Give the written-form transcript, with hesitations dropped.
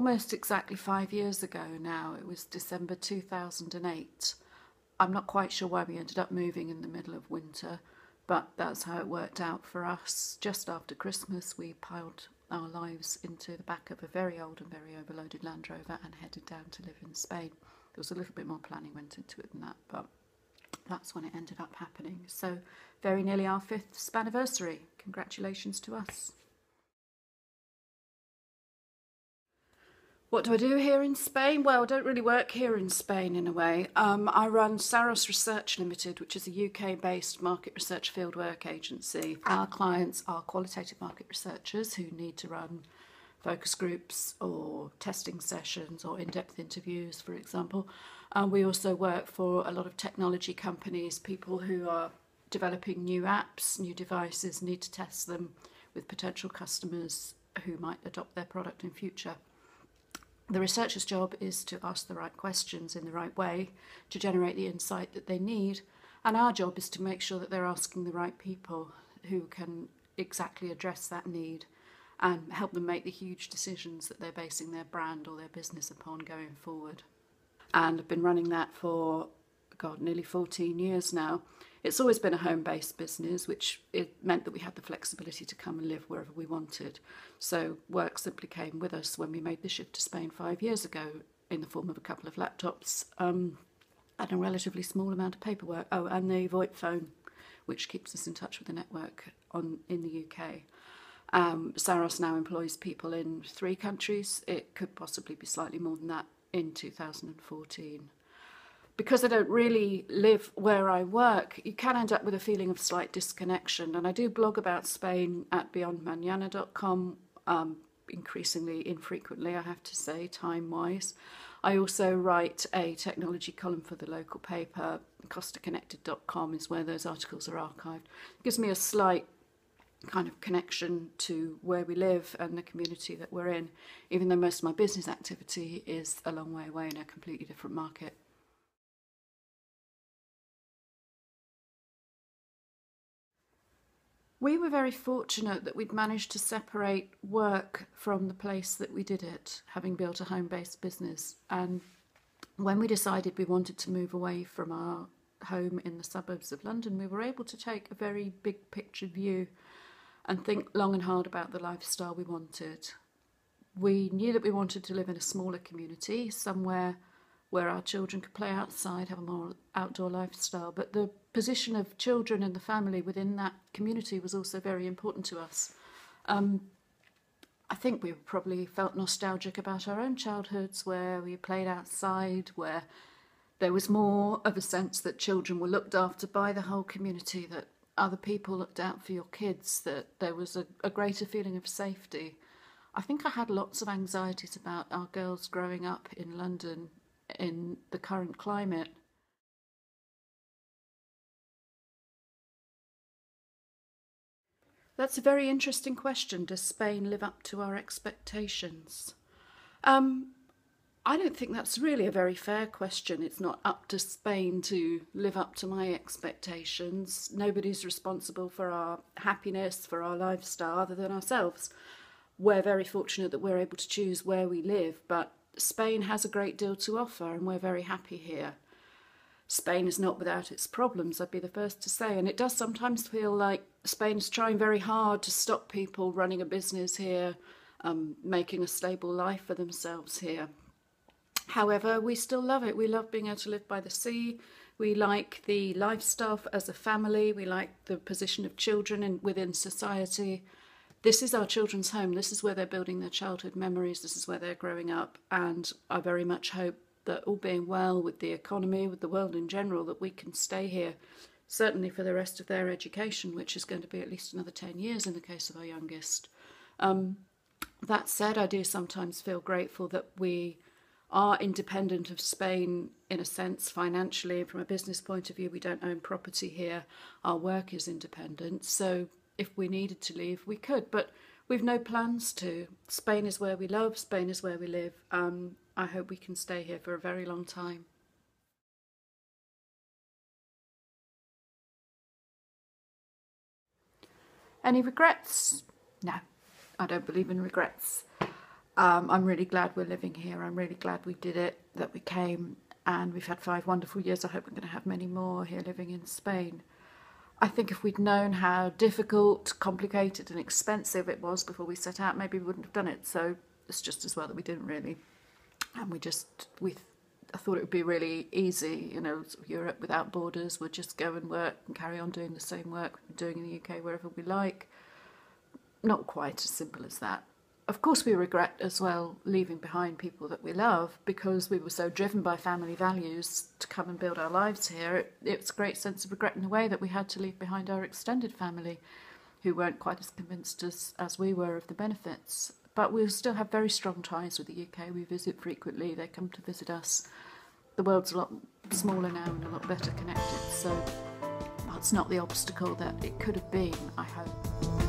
almost exactly 5 years ago now. It was December 2008. I'm not quite sure why we ended up moving in the middle of winter, but that's how it worked out for us. Just after Christmas, we piled our lives into the back of a very old and very overloaded Land Rover and headed down to live in Spain. There was a little bit more planning went into it than that, but that's when it ended up happening. So very nearly our 5th anniversary. Congratulations to us. What do I do here in Spain? Well, I don't really work here in Spain in a way. I run Saros Research Limited, which is a UK-based market research fieldwork agency. Our clients are qualitative market researchers who need to run focus groups or testing sessions or in-depth interviews, for example. We also work for a lot of technology companies, people who are developing new apps, new devices, need to test them with potential customers who might adopt their product in future. The researcher's job is to ask the right questions in the right way to generate the insight that they need, and our job is to make sure that they're asking the right people who can exactly address that need and help them make the huge decisions that they're basing their brand or their business upon going forward. And I've been running that for, nearly 14 years now. It's always been a home-based business, which it meant that we had the flexibility to come and live wherever we wanted. So work simply came with us when we made the shift to Spain 5 years ago in the form of a couple of laptops and a relatively small amount of paperwork. Oh, and the VoIP phone, which keeps us in touch with the network in the UK. Saros now employs people in 3 countries. It could possibly be slightly more than that in 2014. Because I don't really live where I work, you can end up with a feeling of slight disconnection. And I do blog about Spain at beyondmañana.com, increasingly infrequently, I have to say, time-wise. I also write a technology column for the local paper. CostaConnected.com is where those articles are archived. It gives me a slight kind of connection to where we live and the community that we're in, even though most of my business activity is a long way away in a completely different market. We were very fortunate that we'd managed to separate work from the place that we did it, having built a home-based business. And when we decided we wanted to move away from our home in the suburbs of London, we were able to take a very big picture view and think long and hard about the lifestyle we wanted. We knew that we wanted to live in a smaller community, somewhere where our children could play outside, have a more outdoor lifestyle. But the position of children and the family within that community was also very important to us. I think we probably felt nostalgic about our own childhoods, where we played outside, where there was more of a sense that children were looked after by the whole community, that other people looked out for your kids, that there was a greater feeling of safety. I think I had lots of anxieties about our girls growing up in London in the current climate. That's a very interesting question. Does Spain live up to our expectations? I don't think that's really a very fair question. It's not up to Spain to live up to my expectations. Nobody's responsible for our happiness, for our lifestyle, other than ourselves. We're very fortunate that we're able to choose where we live, but Spain has a great deal to offer and we're very happy here. Spain is not without its problems, I'd be the first to say, and it does sometimes feel like Spain's trying very hard to stop people running a business here, making a stable life for themselves here. However, we still love it. We love being able to live by the sea. We like the lifestyle as a family. We like the position of children within society. This is our children's home. This is where they're building their childhood memories. This is where they're growing up. And I very much hope that, all being well with the economy, with the world in general, that we can stay here, certainly for the rest of their education, which is going to be at least another 10 years in the case of our youngest. That said, I do sometimes feel grateful that we are independent of Spain in a sense, financially. From a business point of view, we don't own property here. Our work is independent. So if we needed to leave, we could, but we've no plans to. Spain is where we love, Spain is where we live. I hope we can stay here for a very long time. Any regrets? No, I don't believe in regrets. I'm really glad we're living here. I'm really glad we did it, that we came, and we've had 5 wonderful years. I hope we're going to have many more here living in Spain. I think if we'd known how difficult, complicated and expensive it was before we set out, maybe we wouldn't have done it. So it's just as well that we didn't really. And I thought it would be really easy, you know, sort of Europe without borders. We'd just go and work and carry on doing the same work we're doing in the UK wherever we like. Not quite as simple as that. Of course, we regret as well leaving behind people that we love because we were so driven by family values to come and build our lives here. It's a great sense of regret in a way that we had to leave behind our extended family who weren't quite as convinced as we were of the benefits. But we still have very strong ties with the UK. We visit frequently. They come to visit us. The world's a lot smaller now and a lot better connected. So that's not the obstacle that it could have been, I hope.